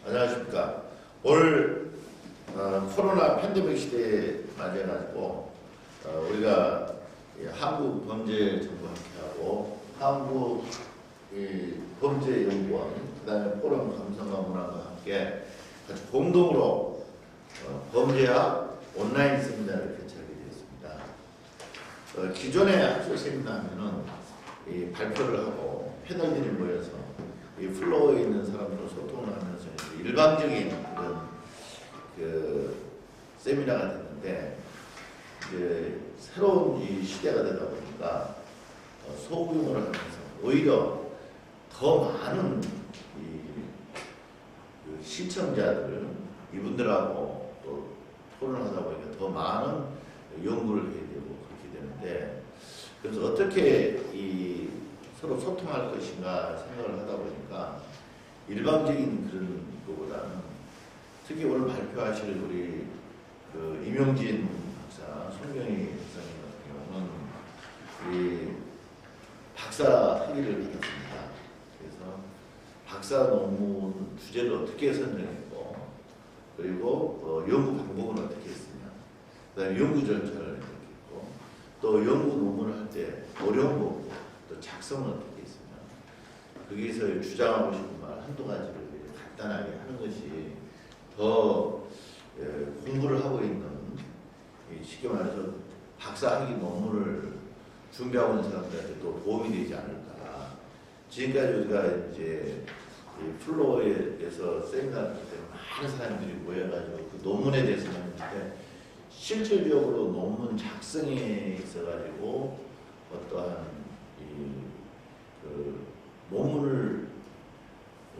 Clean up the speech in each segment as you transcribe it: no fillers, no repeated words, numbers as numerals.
안녕하십니까. 오늘 코로나 팬데믹 시대에 맞이해가지고 우리가 한국범죄정보학회하고 한국 범죄연구원, 그다음에 포럼 감성과 문화과 함께 같이 공동으로 범죄학 온라인 세미나를 개최하게 되었습니다. 기존의 학술 세미나하면은 발표를 하고 패널들이 모여서 이 플로어에 있는 사람들과 소통을 하면서 일방적인 그런 세미나가 됐는데, 이제 새로운 이 시대가 되다 보니까 소규모를 하면서 오히려 더 많은 시청자들, 이분들하고 또 토론하다 보니까 더 많은 연구를 해야 되고 그렇게 되는데, 그래서 어떻게 서로 소통할 것인가 생각을 하다 보니까 일방적인 그런 것보다는 특히 오늘 발표하실 우리 임용진 박사, 손경희 박사님 같은 경우는 이 박사 학위를 받았습니다. 그래서 박사 논문 주제를 어떻게 선정했고, 그리고 연구 방법은 어떻게 했으냐, 그다음에 연구 절차를 어떻게 했고, 또 연구 논문을 할 때 어려운 거, 또 작성은 어떻게 했으냐, 거기에서 주장하고 싶은 말 한두 가지를 간단하게 하는 것이 더 공부를 하고 있는, 쉽게 말해서 박사학위 논문을 준비하고 있는 사람들한테 또 도움이 되지 않을까. 지금까지 우리가 이제 플로어에서 세미나를 할 때 많은 사람들이 모여가지고 그 논문에 대해서 했는데, 실질적으로 논문 작성에 있어가지고 어떠한 논문을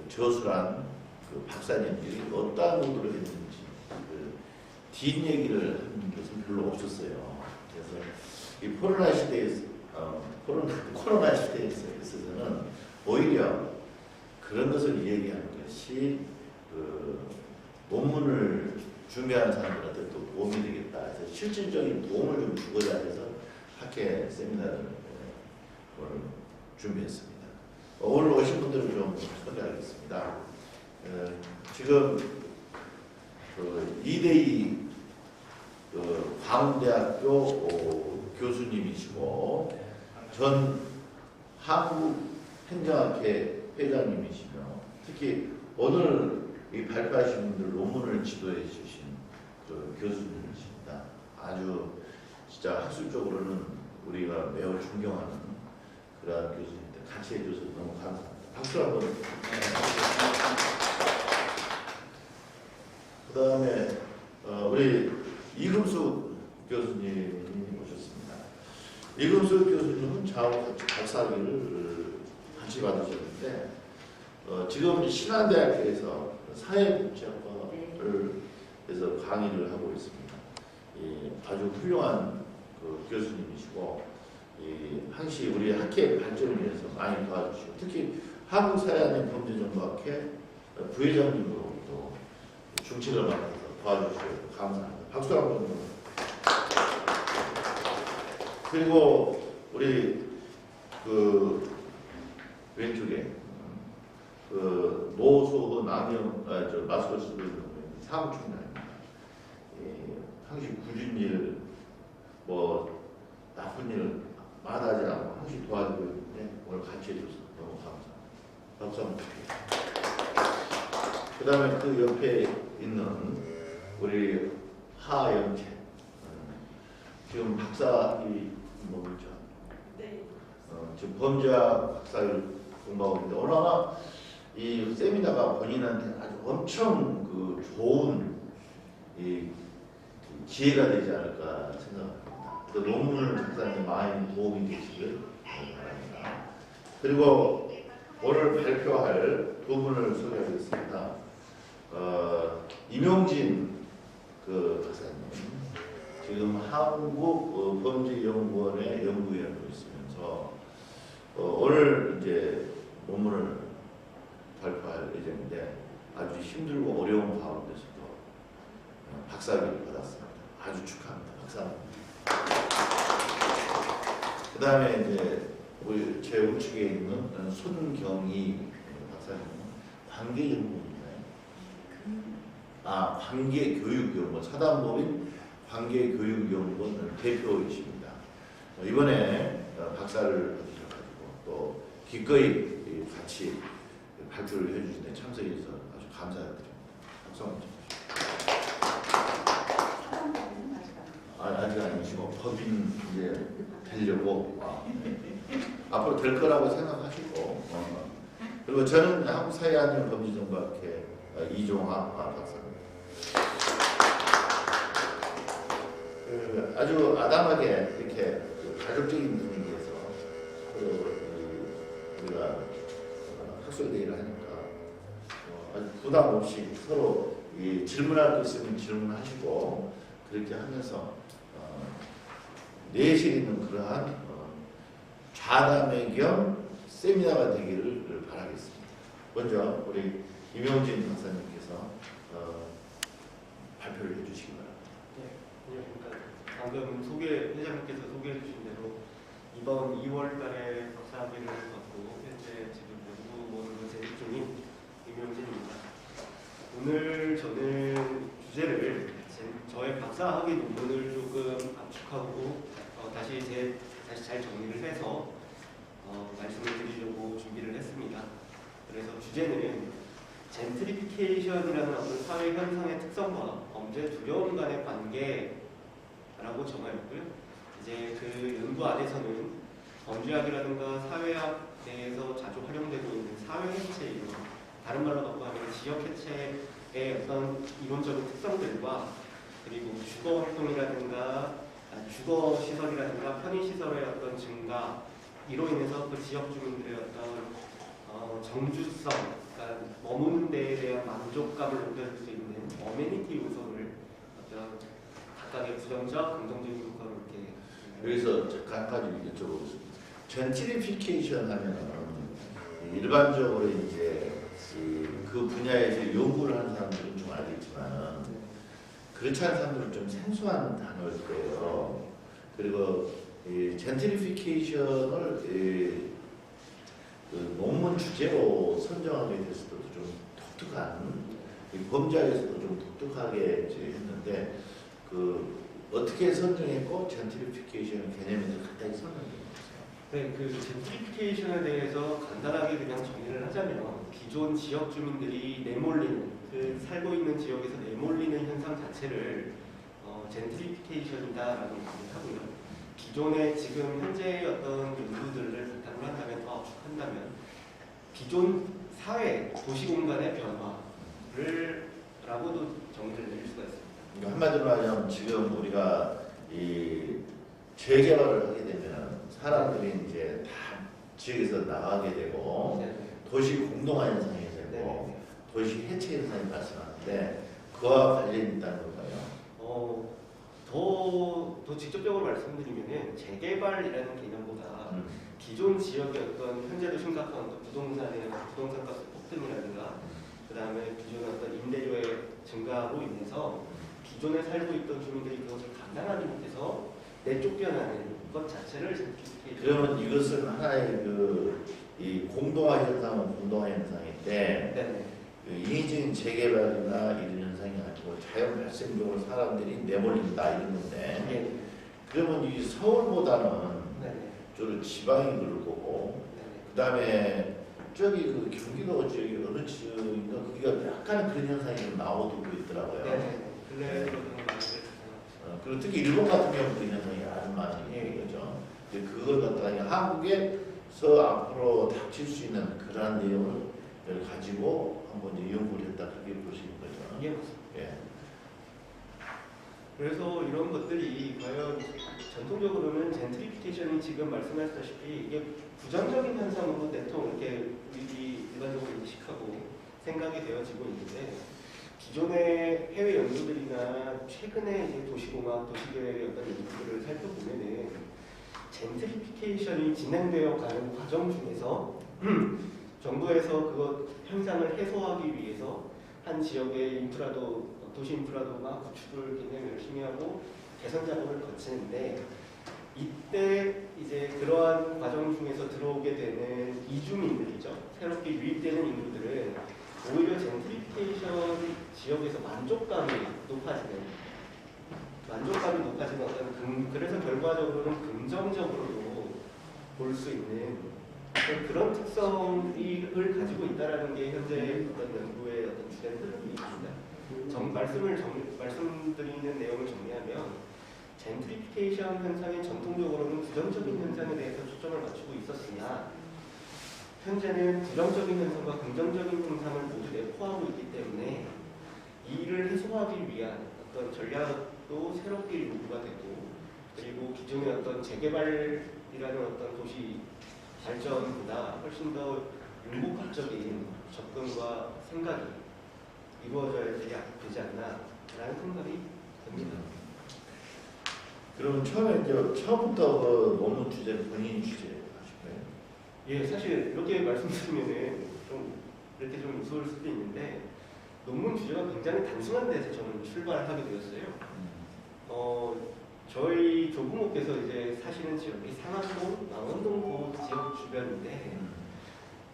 저술한 박사님들이 어떠한 의도를 했는지 뒷얘기를 하는 것은 별로 없었어요. 그래서 이 코로나 시대에서 코로나 시대에 있어서는 오히려 그런 것을 얘기하는 것이 논문을 준비하는 사람들한테 또 도움이 되겠다 해서 실질적인 도움을 좀 주고자 해서 학회 세미나를 오늘 준비했습니다. 오늘 오신 분들을 좀 소개하겠습니다. 지금 이대희 광운대학교 교수님이시고 전 한국행정학회 회장님이시며, 특히 오늘 이 발표하신 분들 논문을 지도해 주신 교수님이십니다. 아주 진짜 학술적으로는 우리가 매우 존경하는 그런 교수님인데 같이 해줘서 너무 감사합니다. 박수 한번. 그 다음에 우리 이금숙 교수님이 오셨습니다. 이금숙 교수님은 저하고 박사학위를 같이 받으셨는데, 지금 신한대학교에서 사회복지학과를 해서 강의를 하고 있습니다. 아주 훌륭한 교수님이시고, 항시 우리 학회 발전을 위해서 많이 도와주시고, 특히 한국사회안전 범죄정보학회 부회장님으로부터 중책을 맡아서 도와주시고 감사합니다. 박수 한번. 그리고 우리 왼쪽에 노소호 남영 마스크 쓰고 있는 사무총장입니다. 항시 굳은 일, 나쁜 일 마다하지 않고 항시 도와주고 있는데 오늘 같이 해줘서 너무 감사합니다. 박수 한번 드릴게요. 그 다음에 그 옆에 있는 우리 하영채, 지금 박사학위 뭐죠? 네. 지금 범죄학 박사를 공부하고 있는데, 오늘 아마 이 세미나가 본인한테 아주 엄청 좋은 기회가 되지 않을까 생각합니다. 그 논문을 작성하는 데 많이 도움이 되시길 바랍니다. 그리고 오늘 발표할 두 분을 소개하겠습니다. 임용진 박사님, 지금 한국 범죄연구원의 연구위원으로 있으면서 오늘 이제 논문을 발표할 예정인데, 아주 힘들고 어려운 가운데서도 박사학위를 받았습니다. 아주 축하합니다. 박사합니다. 그 다음에 이제 우리 제 우측에 있는 손경희 박사님은 관계연구원인가요? 관계교육연구원 사단법인 관계교육연구원 대표이십니다. 이번에 박사를 받으셔가지고 또 기꺼이 같이 발표를 해주신 데 참석해 주셔서 아주 감사드립니다. 박수 한번 쳐주십시오. 아직 아니시고 법인 이제 되려고 앞으로 될 거라고 생각하시고 그리고 저는 한국사회안전검진정보학회 이종학 박사입니다. 아주 아담하게 이렇게 가족적인 분위기에서 우리가 학술대회를 하니까 아주 부담 없이 서로 질문할 거 있으면 질문하시고 그렇게 하면서 내실 있는 그러한 좌담회 겸 세미나가 되기를 바라겠습니다. 먼저 우리 임용진 박사님께서 발표를 해주시기 바랍니다. 네, 안녕하십니까. 방금 회장님께서 소개해 주신 대로 이번 2월달에 박사학위를 받고 현재 지금 연구원으로 재직 중인 임용진입니다. 오늘 저는 주제를 저의 박사학위 논문을 조금 압축하고 다시 잘 정리를 해서 말씀을 드리려고 준비를 했습니다. 그래서 주제는 젠트리피케이션이라는 어떤 사회 현상의 특성과 범죄 두려움 간의 관계라고 정하였고요. 이제 그 연구 안에서는 범죄학이라든가 사회학 내에서 자주 활용되고 있는 사회 해체 이론, 다른 말로 갖고 하면 지역 해체의 어떤 이론적인 특성들과 그리고 주거 활동이라든가 주거 시설이라든가 편의 시설의 어떤 증가 이로 인해서 그 지역 주민들의 어떤 정주성, 그러니까 머무는 데에 대한 만족감을 높여줄 수 있는 어메니티 요소를 어떤 각각의 부정적, 긍정적인 효과를 이렇게 여기서 한 가지 여쭤보겠습니다. 젠트리피케이션 하면은 일반적으로 이제 그 분야에서 연구를 하는 사람들은 좀 알겠지만 그렇지 않은 사람들은 좀 생소한 단어일 거예요. 그리고 이 젠트리피케이션을 그 논문 주제로 선정하게 됐을 때도 좀 독특한 범죄학에서도 좀 독특하게 이제 했는데 그 어떻게 선정했고 젠트리피케이션 개념을 간단히 설명해 주세요. 네, 그 젠트리피케이션에 대해서 간단하게 그냥 정의를 하자면 기존 지역 주민들이 내몰리는 그 살고 있는 지역에서 내몰리는 현상 자체를 젠트리피케이션이다라고 얘기를 하고요. 기존의 지금 현재의 어떤 연구들을 바탕으로 한다면 압축한다면 기존 사회 도시 공간의 변화를 라고도 정의를 내릴 수가 있습니다. 그러니까 한마디로 하자면 지금 우리가 이 재개발을 하게 되면 사람들이 이제 다 지역에서 나가게 되고 네네. 도시 공동화 현상이 되고 네네. 도시 해체 현상이 발생하는데 그와 관련이 있다는 건가요? 더 직접적으로 말씀드리면은 재개발이라는 개념보다 기존 지역의 어떤 현재도 심각한 어떤 부동산 가스 폭등이라든가 그 다음에 기존의 어떤 임대료의 증가로 인해서 기존에 살고 있던 주민들이 그것을 감당하지 못해서 내쫓겨나는 것 자체를 젠트리피케이션. 그러면 이것은 하나의 이 공동화 현상은 공동화 현상인데 네네. 그 인위적인 재개발이나 이런 현상이 아니고 자연 발생적으로 사람들이 내몰린다 이런 건데 네. 그러면 이 서울보다는 네네. 주로 지방이 그럴 거고 그 다음에 저기 그 경기도 저기 어느 지역인가 거기가 약간 그런 현상이 좀 나오고 있더라고요. 네네. 근래에도 그리고 특히 일본 같은 경우 그런 현상이 아주 많이 있는 거죠. 그걸 갖다가 한국에서 앞으로 닥칠 수 있는 그러한 내용을 가지고 한번 연구를 했다 그렇게 보시는 거죠. 예, 맞습니다. 예. 그래서 이런 것들이 과연 전통적으로는 젠트리피케이션이 지금 말씀하셨다시피 이게 부정적인 현상으로 대통령 이렇게 우리 일반적으로 인식하고 생각이 되어지고 있는데 기존의 해외 연구들이나 최근에 이제 도시공학, 도시계획의 어떤 연구들을 살펴보면은 젠트리피케이션이 진행되어 가는 과정 중에서 정부에서 그것 현상을 해소하기 위해서 한 지역의 인프라도 도시 인프라도 막 구축을 굉장히 열심히 하고 개선 작업을 거치는데 이때 이제 그러한 과정 중에서 들어오게 되는 이주민들이죠. 새롭게 유입되는 인구들은 오히려 젠트리피케이션 젠트리피케이션 지역에서 만족감이 높아지는 그래서 결과적으로는 긍정적으로 볼 수 있는 그런 특성을 가지고 있다라는 게 현재 어떤 연구의 어떤 주된 흐름이 있습니다. 말씀드리는 내용을 정리하면 젠트리피케이션 현상이 전통적으로는 부정적인 현상에 대해서 초점을 맞추고 있었으나 현재는 부정적인 현상과 긍정적인 현상을 모두 내포하고 있기 때문에 이를 해소하기 위한 어떤 전략도 새롭게 요구가 되고 그리고 기존의 어떤 재개발이라는 어떤 도시 발전보다 훨씬 더 융복합적인 접근과 생각이 이루어져야 되지 않나라는 생각이 듭니다. 그러면 처음부터 그 논문 주제를 본인이 주제하실까요? 예, 사실 이렇게 말씀드리면은 이렇게 좀 무서울 수도 있는데 논문 주제가 굉장히 단순한 데서 저는 출발을 하게 되었어요. 저희 조부모께서 이제 사시는 지역이 상암동, 망원동 그 지역 주변인데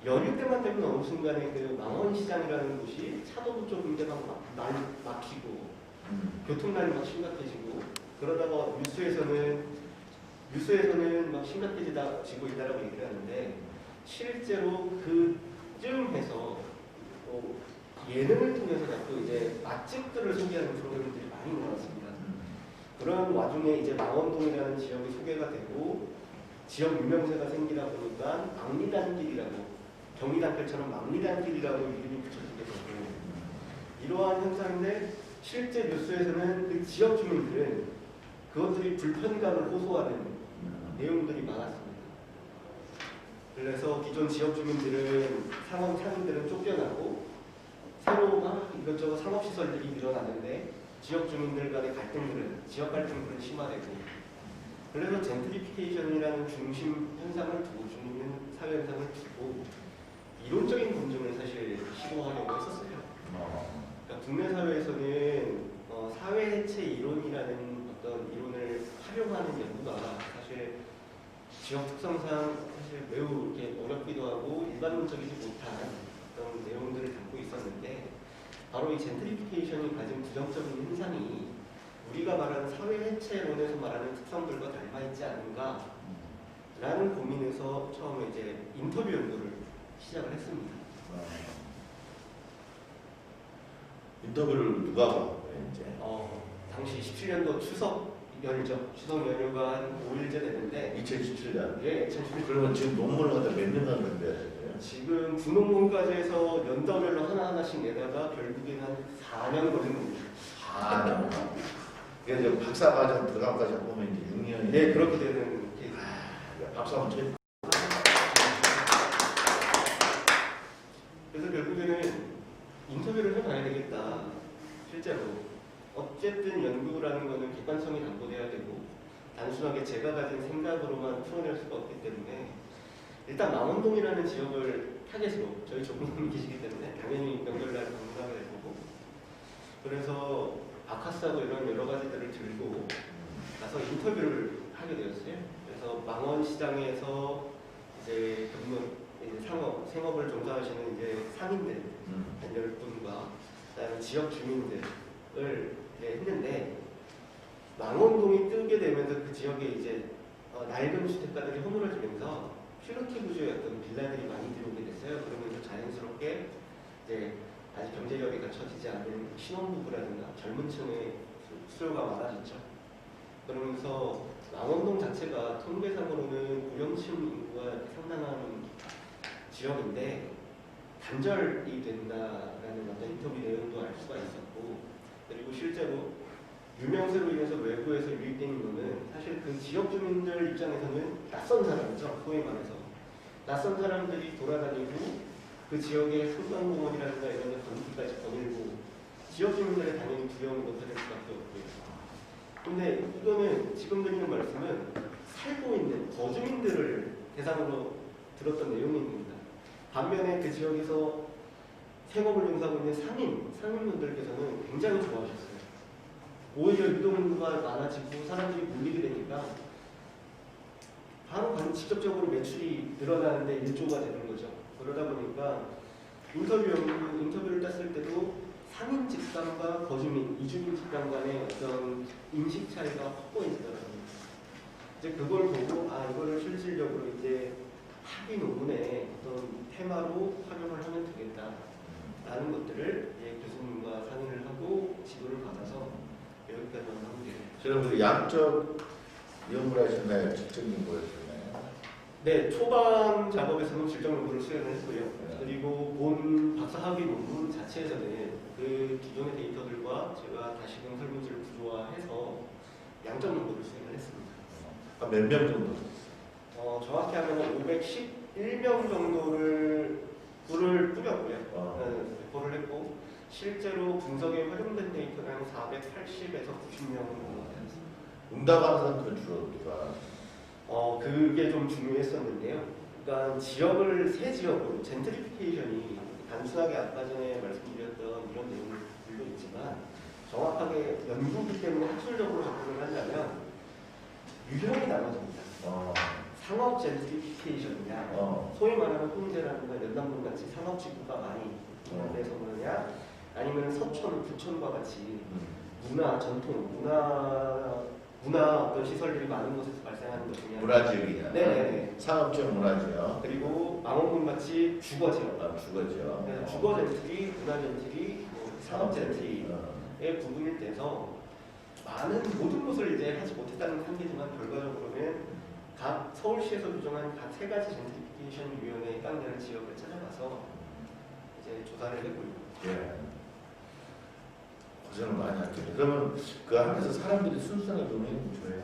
연휴 때만 되면 어느 순간에 그 망원시장이라는 곳이 차도도 좀 이제 막 막히고 교통난이 막 심각해지고 그러다가 뉴스에서는 막 심각해지고 있다라고 얘기를 하는데 실제로 그쯤에서 예능을 통해서 자꾸 이제 맛집들을 소개하는 프로그램들이 많이 나왔습니다. 그런 와중에 이제 망원동이라는 지역이 소개가 되고 지역 유명세가 생기다 보니까 망리단길이라고 경리단길처럼 망리단길이라고 이름이 붙여지게 되고 이러한 현상인데 실제 뉴스에서는 그 지역 주민들은 그것들이 불편감을 호소하는 내용들이 많았습니다. 그래서 기존 지역 주민들은 상인들은 쫓겨나고 새로 막 이것저것 상업시설들이 늘어나는데 지역 주민들 간의 지역 갈등들은 심화되고 그래서 젠트리피케이션이라는 중심 현상을 두고 중심 사회 현상을 두고 이론적인 검증을 사실 시도하려고 했었어요. 그러니까 국내 사회에서는 사회 해체 이론이라는 어떤 이론을 활용하는 연구가 사실 지역 특성상 사실 매우 이렇게 어렵기도 하고 일반적이지 못한 어떤 내용들을 담고 있었는데 바로 이 젠트리피케이션이 가진 부정적인 현상이 우리가 말하는 사회 해체론에서 말하는 특성들과 닮아있지 않은가라는 고민에서 처음에 이제 인터뷰 연구를 시작을 했습니다. 인터뷰를 누가 하고 이제? 당시 17년도 추석 연휴가 한 5일째 됐는데 2017년. 예, 2017년. 그러면 지금 논문을 갖다 몇 년간 준비하셨어요? 지금 부논문까지 해서 연도별로 하나하나씩 내다가 결국에는 한 4년 걸린 겁니다. 4년. 그러니까 박사과정 들어가까지 보면 이제 6년이. 네, 그렇게 되는 케이스. 박사 한번 쳐요. 그래서 결국에는 인터뷰를 해봐야 되겠다. 실제로. 어쨌든 연구라는 거는 객관성이 담보돼야 되고 단순하게 제가 가진 생각으로만 풀어낼 수가 없기 때문에 일단 망원동이라는 지역을 타겟으로 저희 조부모님이 계시기 때문에 당연히 명절날 방문하게 될 거고 그래서 바카스하고 이런 여러 가지들을 들고 가서 인터뷰를 하게 되었어요. 그래서 망원시장에서 이제 생업을 종사하시는 이제 상인들 한 10분과 그다음에 지역 주민들을 했는데 망원동이 뜨게 되면서 그 지역에 이제 낡은 주택가들이 허물어지면서 필로티 구조의 어떤 빌라들이 많이 들어오게 됐어요. 그러면서 자연스럽게 이제 아직 경제력이 갖춰지지 않은 신혼부부라든가 젊은 층의 수요가 많아졌죠. 그러면서 망원동 자체가 통계상으로는 고령층 인구가 상당한 지역인데 단절이 된다라는 어떤 인터뷰 내용도 알 수가 있었고 그리고 실제로 유명세로 인해서 외부에서 유입된 인구는 사실 그 지역 주민들 입장에서는 낯선 사람이죠. 소위 말해서 낯선 사람들이 돌아다니고 그 지역의 상권공원이라든가 이런 데 건기까지 거닐고 지역 주민들의 당연히 두려움이 높아질 수밖에 없고요. 근데 이거는 지금 드리는 말씀은 살고 있는 거주민들을 대상으로 들었던 내용입니다. 반면에 그 지역에서 생업을 종사하고 있는 상인분들께서는 굉장히 좋아하셨어요. 오히려 유동인구가 많아지고 사람들이 몰리게 되니까 바로 직접적으로 매출이 늘어나는데 일조가 되는 거죠. 그러다 보니까 인터뷰를 땄을 때도 상인 집단과 거주민, 이주민 집단 간의 어떤 인식 차이가 확 보이더라고요. 이제 그걸 보고 아 이거를 실질적으로 이제 학위 논문의 어떤 테마로 활용을 하면 되겠다라는 것들을 이제 교수님과 상의를 하고 지도를 받아서 여기까지만 하면 돼요. 그럼 그 양적 연구를 하셨나요? 직접 연구를 하셨나요? 네, 초반 작업에서는 질적 연구를 수행을 했고요. 네. 그리고 본 박사 학위 논문 자체에서는 그 기존의 데이터들과 제가 다시금 설문지를 구조화해서 양적 연구를 수행을 했습니다. 몇 명 정도? 정확히 하면 511명 정도를 뿌렸고요. 배포를 했고 실제로 분석에 활용된 데이터는 480에서 90명 정도 되었습니다. 응답하는 사람들은 주로 누가? 그게 좀 중요했었는데요. 그러니까 지역을 세 지역으로 젠트리피케이션이 단순하게 아까 전에 말씀드렸던 이런 내용들도 있지만 정확하게 연구기 때문에 학술적으로 접근을 하려면 유형이 나눠집니다. 상업 젠트리피케이션이냐, 소위 말하는 홍대라든가 연남동 같이 상업지구가 많이 있는 데서 그러냐, 아니면 서촌, 부촌과 같이 문화, 전통, 문화 어떤 시설들이 많은 곳에서 발생하는 것이냐. 문화지역이냐? 네. 상업지역 문화지역. 그리고 망원군 같이 주거지역. 주거지역. 네, 주거 젠트리, 문화 젠트리, 상업 젠트리의 구분이 돼서 많은 모든 것을 이제 하지 못했다는 한계지만 결과적으로는 각 서울시에서 규정한 각 세 가지 젠트리피케이션 유형에 해당되는 지역을 찾아가서 이제 조사를 했고요. 예. 고생을 많이 했겠죠. 그러면 그 안에서 사람들이 순수하게 노는 거예요?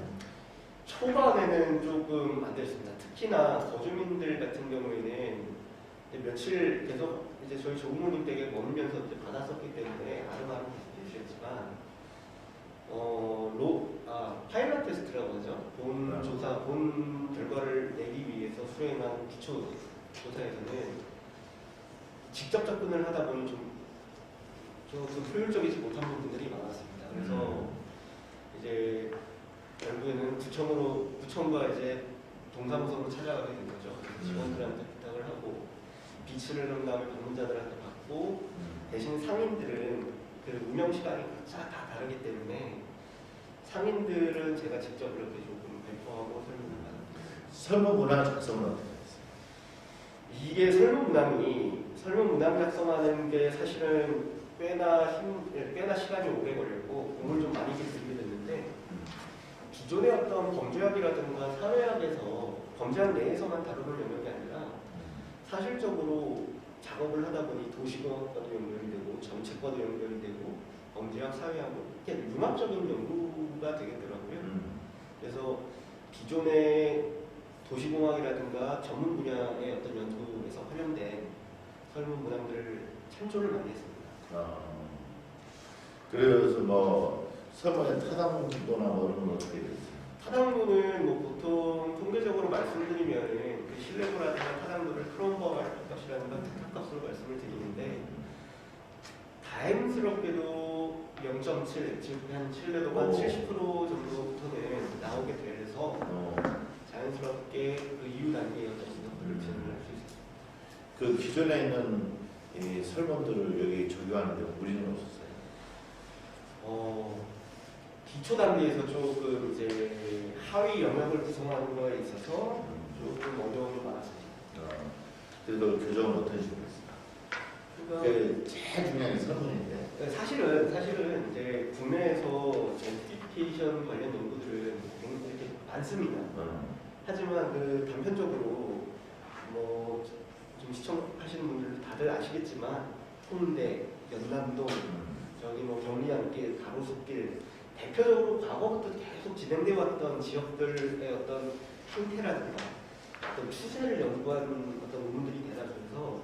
초반에는 조금 안 됐습니다. 특히나 거주민들 같은 경우에는 이제 며칠 계속 이제 저희 조부모님 댁에 머물면서 이제 받았었기 때문에 아름아름 계시겠지만 파일럿 테스트라고 하죠. 본 조사, 본 결과를 내기 위해서 수행한 기초 조사에서는 직접 접근을 하다 보니 좀 효율적이지 못한 부분들이 많았습니다. 그래서 이제 결국에는 구청과 이제 동사무소로 찾아가게 된 거죠. 직원들한테 부탁을 하고 비치를 한 다음에 방문자들한테 받고 대신 상인들은 그 운영 시간이 다 다르기 때문에 상인들은 제가 직접 이렇게 조금 배포하고 설명을 받았습니다. 설문 문항 작성은 어떻게 했어요? 이게 설문 문항 작성하는 게 사실은 꽤나 시간이 오래 걸렸고 공을 좀 많이 들이게 됐는데 기존의 어떤 범죄학이라든가 사회학에서 범죄학 내에서만 다루는 영역이 아니라 사실적으로 작업을 하다 보니 도시공학과도 연결이 되고 정책과도 연결이 되고 범죄학, 사회학으로 이렇게 융합적인 연구가 되겠더라고요. 그래서 기존의 도시공학이라든가 전문 분야의 어떤 연구에서 활용된 설문 문항들을 참조를 많이 했습니다. 그래서 뭐 설문의 타당도나 뭐 이런 건 어떻게 됐어요? 타당도는 뭐 보통 통계적으로 말씀드리면 그 신뢰도라든가 타당도를 크롬버 값이라든가 특허값으로 말씀을 드리는데 다행스럽게도 0.7, 즉 한 신뢰도가 70% 정도부터는 나오게 돼서 자연스럽게 그 이후 단계의 어떤 분석들을 진행을 할 수 있습니다. 그 기존에 있는 이 설문들을 여기 적용하는데 무리는 없었어요? 기초 단계에서 조금 이제 하위 영역을 구성하는 거에 있어서 조금 어려움이 많았습니다. 그래서 교정은 어떤 식으로 했어요? 그 제일 중요한 게 설문인데. 사실은 이제 국내에서 젠트리피케이션 관련 연구들은 굉장히 이렇게 많습니다. 하지만 그 단편적으로 뭐 좀 시청하시는 분들 다들 아시겠지만 홍대, 연남동, 저기 뭐 경리단길, 가로수길 대표적으로 과거부터 계속 진행되어 왔던 지역들의 어떤 형태라든가 어떤 추세를 연구하는 어떤 논문들이 대다수여서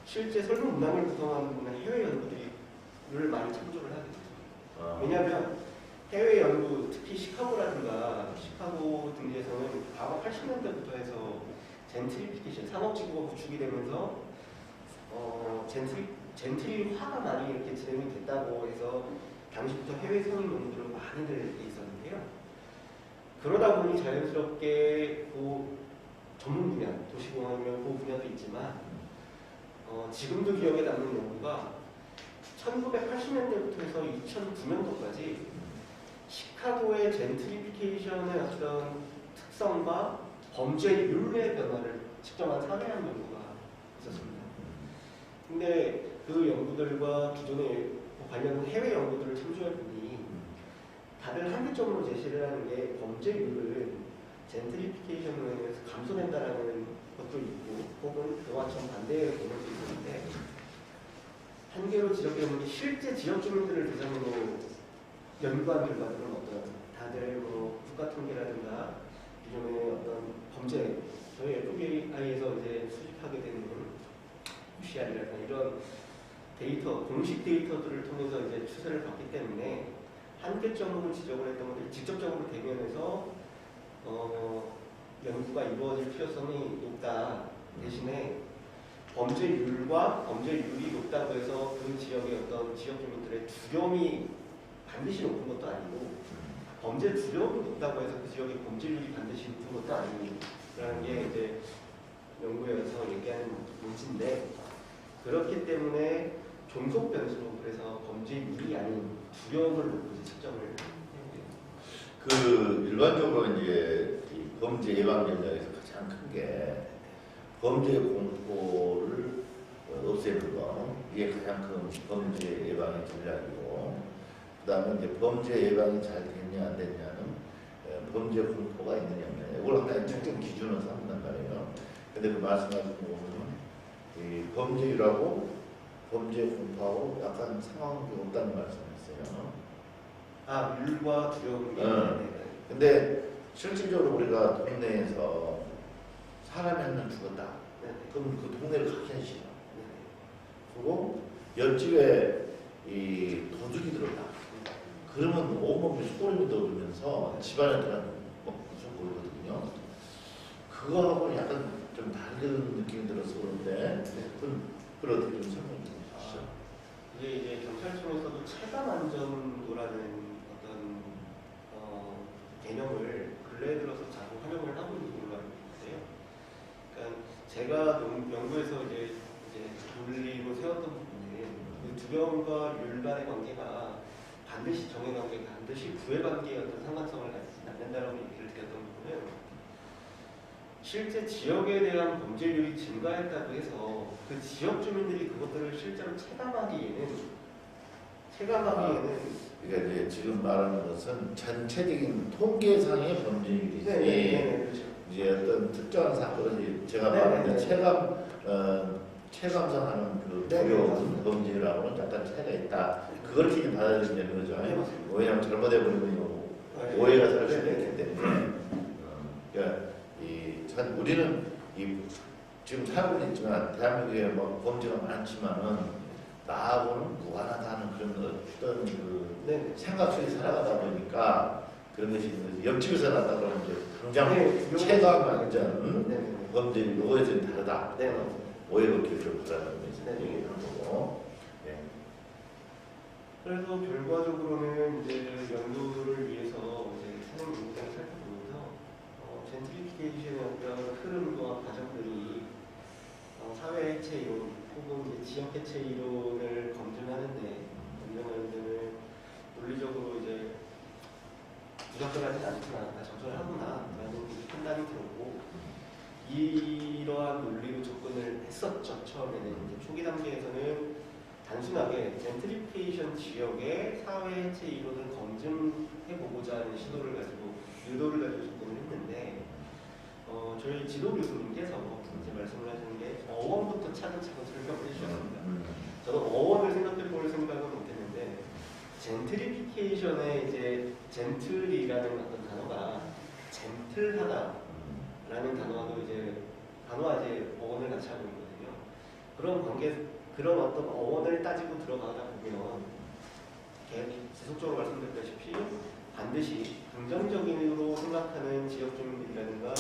실제 설문 문항을 구성하는 해외 연구들을 많이 참조를 하게 됩니다. 왜냐하면 해외 연구, 특히 시카고라든가 시카고 등지에서는 과거 80년대부터 해서 젠트리피케이션, 상업지구가 구축이 되면서 젠트리화가 많이 이렇게 진행이 됐다고 해서 당시부터 해외 성인 연구들은 많이들 있었는데요. 그러다 보니 자연스럽게 그 전문 분야, 도시공학이면 그 분야도 있지만 지금도 기억에 남는 연구가 1980년대부터 해서 2009년도까지 시카고의 젠트리피케이션의 어떤 특성과 범죄율의 변화를 측정한 사례한 연구가 있었습니다. 근데 그 연구들과 기존의 관련 해외 연구들을 참조해보니 다들 한계점으로 제시를 하는 게 범죄율은 젠트리피케이션으로 인해서 감소된다라는 것도 있고 혹은 그와 정반대의 개념도 있는데 한계로 지적되는 게 실제 지역 주민들을 대상으로 연구한 결과들은 어떤 다들 뭐 국가통계라든가 기존의 어떤 범죄 저희 FBI에서 이제 수집하게 되는 UCR이라든가 이런 데이터 공식 데이터들을 통해서 이제 추세를 봤기 때문에 한계점으로 지적을 했던 것들이 직접적으로 대면해서 연구가 이루어질 필요성이 높다. 대신에 범죄율과 범죄율이 높다고 해서 그 지역의 어떤 지역 주민들의 두려움이 반드시 높은 것도 아니고 범죄 두려움이 높다고 해서 그 지역의 범죄율이 반드시 높은 것도 아니라는 게 이제 연구에서 얘기하는 문제인데 그렇기 때문에 종속 변수로 그래서 범죄율이 아닌 두려움을 놓고 측정을 해요. 그 일반적으로 이제 이 범죄 예방 전략에서 가장 큰 게 범죄 공포를 없애는 거 이게 가장 큰 범죄 예방의 전략이고 그다음에 이제 범죄 예방이 잘 됐냐 안 됐냐는 범죄 공포가 있느냐 없느냐 이걸 하나의 특정 기준으로 삼는단 말이에요. 근데 그 말씀하신 부분은 이 범죄율하고 범죄 공포하고 약간 상황이 없다는 말씀이었어요. 아, 율과 두려움이. 근데 실질적으로 우리가 동네에서 사람이 한 명 죽었다. 그럼 그 동네를 가기는 싫어. 그리고 옆집에 이 도둑이 들었다. 그러면 온몸이 소름이 돋으면서 집안에들은 무슨 모르거든요. 그거하고는 약간 좀 다른 느낌이 들어서 그런데 그걸 어떻게 좀 설명해 주시죠. 이게 이제 경찰청에서도 체감 안전도라는 어떤 개념을 근래에 들어서 자꾸 활용을 하고 있는 걸로 알고 있어요. 그러니까 제가 연구에서 이제 논리로 세웠던 부분은 그 두려움과 율 간의 관계가 반드시 정해관계, 반드시 부해관계의 어떤 상관성을 가지지 않는다라고 얘기를 드렸던 부분은 실제 지역에 대한 범죄율이 증가했다고 해서 그 지역 주민들이 그것들을 실제로 체감하기에는 그러니까 이제 지금 말하는 것은 전체적인 통계상의 범죄율이지 그렇죠. 이제 어떤 특정한 사건을 제가 말하는 체감상 하는 그 두려움 범죄라고는 약간 차이가 있다. 그걸 지금 받아들이는 거죠. 왜냐하면 잘못해 버리면 오해가 살 수가 있기 때문에. 그러니까 우리는 지금 살고 있지만 대한민국에 뭐 범죄가 많지만은 나하고는 무관하다는 그런 어떤 그 생각 속에 살아가다 보니까 그런 것이 있는 거지. 옆집에서 났다 그러면 이제 당장 체감 안전 범죄 요거에서 다르다. 오해롭게 좀 바라는 얘기를 하는 거고. 그래서 결과적으로는 이제 연구를 위해서 이제 사는 인생을 살펴보면서 젠트리피케이션의 어떤 흐름과 과정들이 사회 해체 이론 혹은 이제 지역 해체 이론을 검증하는 데는 논리적으로 이제 부적절하지 않구나, 적절하구나라는 판단이 들었고 이러한 논리로 접근을 했었죠. 처음에는 이제 초기 단계에서는 단순하게 젠트리피케이션 지역의 사회 해체 이론을 검증해보고자 하는 시도를 가지고 의도를 가지고 접근을 했는데 저희 지도 교수님께서 이제 말씀을 하시는 게 어원부터 차근차근 설명을 해주셨습니다. 저는 어원을 생각해볼 생각은 못했는데 젠트리피케이션의 이제 젠틀이라는 어떤 단어가 젠틀하다라는 단어도 이제 어원을 같이 하고 있거든요. 그런 어떤 어원을 따지고 들어가다 보면 지속적으로 말씀드렸다시피 반드시 긍정적인으로 생각하는 지역 주민들이라든가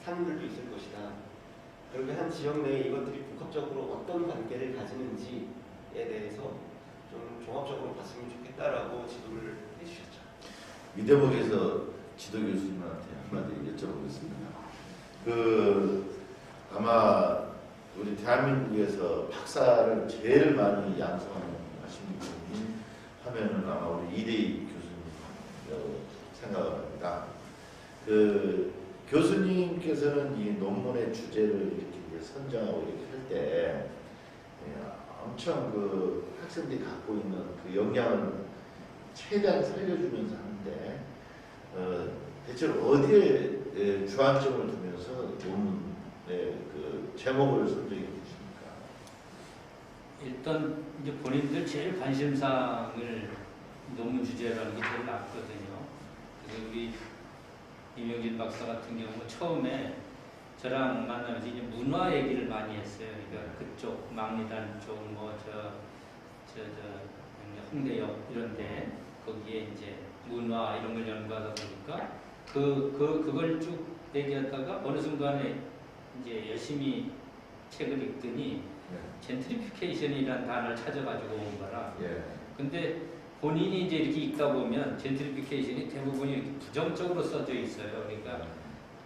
사람들도 있을 것이다. 그리고 한 지역 내에 이것들이 복합적으로 어떤 관계를 가지는지에 대해서 좀 종합적으로 봤으면 좋겠다라고 지도를 해주셨죠. 이 대목에서 지도 교수님한테 한마디 여쭤보겠습니다. 아마 우리 대한민국에서 박사를 제일 많이 양성하는 분이 하면은 아마 우리 이대희 교수님이라고 생각을 합니다. 그 교수님께서는 이 논문의 주제를 이렇게 이제 선정하고 이렇게 할 때 엄청 그 학생들이 갖고 있는 그 역량을 최대한 살려주면서 하는데 대체로 어디에 주안점을 두면서 논문의 그 제목을 선정해 주십니까? 일단 이제 본인들 제일 관심사항을 논문 주제라는 게 제일 낫거든요. 그래서 우리 임영진 박사 같은 경우 처음에 저랑 만나면서 이제 문화 얘기를 많이 했어요. 그러니까 그쪽 망리단 쪽 홍대역 이런데 거기에 이제 문화 이런 걸 연구하다 보니까 그걸 쭉 얘기하다가 어느 순간에 이제 열심히 책을 읽더니 젠트리피케이션이라는 단어를 찾아가지고 온 거라. 근데 본인이 이제 이렇게 읽다 보면 젠트리피케이션이 대부분이 이렇게 부정적으로 써져 있어요. 그러니까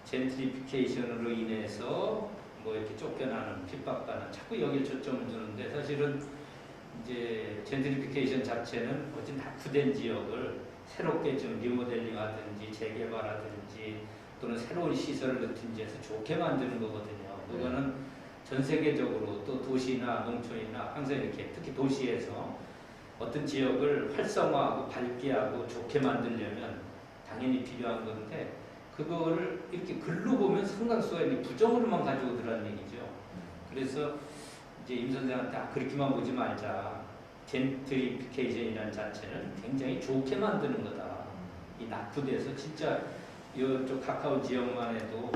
젠트리피케이션으로 인해서 뭐 이렇게 쫓겨나는 핍박받는 자꾸 여기에 초점을 두는데 사실은 이제 젠트리피케이션 자체는 어쨌든 낙후된 지역을 새롭게 좀 리모델링하든지 재개발하든지 또는 새로운 시설을 넣든지 해서 좋게 만드는 거거든요. 그거는 전 세계적으로 또 도시나 농촌이나 항상 이렇게 특히 도시에서 어떤 지역을 활성화하고 밝게 하고 좋게 만들려면 당연히 필요한 건데 그거를 이렇게 글로 보면 상당수가 부정으로만 가져오더라는 얘기죠. 그래서 이제 임 선생한테 그렇게만 보지 말자. 젠트리피케이션이라는 자체는 굉장히 좋게 만드는 거다. 이 낙후돼서 진짜 이쪽 가까운 지역만 해도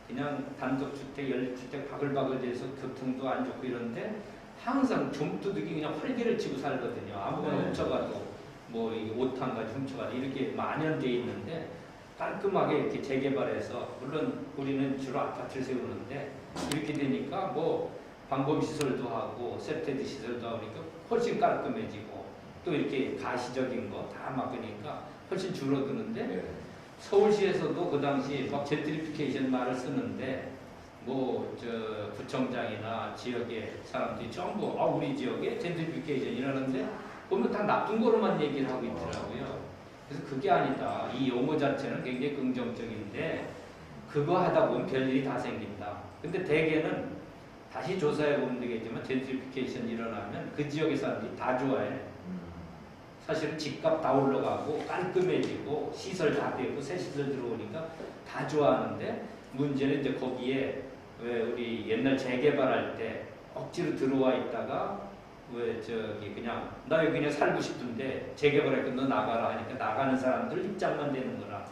그냥 단독주택, 연립주택 바글바글 돼서 교통도 안 좋고 이런데 항상 좀두둑이 그냥 활개를 치고 살거든요. 아무거나 훔쳐가도 뭐 옷한가지 훔쳐가도 이렇게 만연돼 있는데 깔끔하게 이렇게 재개발해서 물론 우리는 주로 아파트를 세우는데 이렇게 되니까 뭐 방범시설도 하고 세테드 시설도 하고 그러니까 훨씬 깔끔해지고 또 이렇게 가시적인 거 다 막으니까 훨씬 줄어드는데 서울시에서도 그 당시 막 젠트리피케이션 말을 쓰는데 뭐 저 구청장이나 지역의 사람들이 전부 우리 지역에 젠트리피케이션 이러는데 보면 다 나쁜 거로만 얘기를 하고 있더라고요. 그래서 그게 아니다. 이 용어 자체는 굉장히 긍정적인데 그거 하다 보면 별일이 다 생긴다. 근데 대개는 다시 조사해 보면 되겠지만 젠트리피케이션 일어나면 그 지역의 사람들이 다 좋아해. 사실은 집값 다 올라가고 깔끔해지고 시설 다 되고 새 시설 들어오니까 다 좋아하는데 문제는 이제 거기에 왜 우리 옛날 재개발할 때 억지로 들어와 있다가 왜 저기 그냥 나 여기 그냥 살고 싶은데 재개발했고 너 나가라 하니까 나가는 사람들 입장만 되는 거라.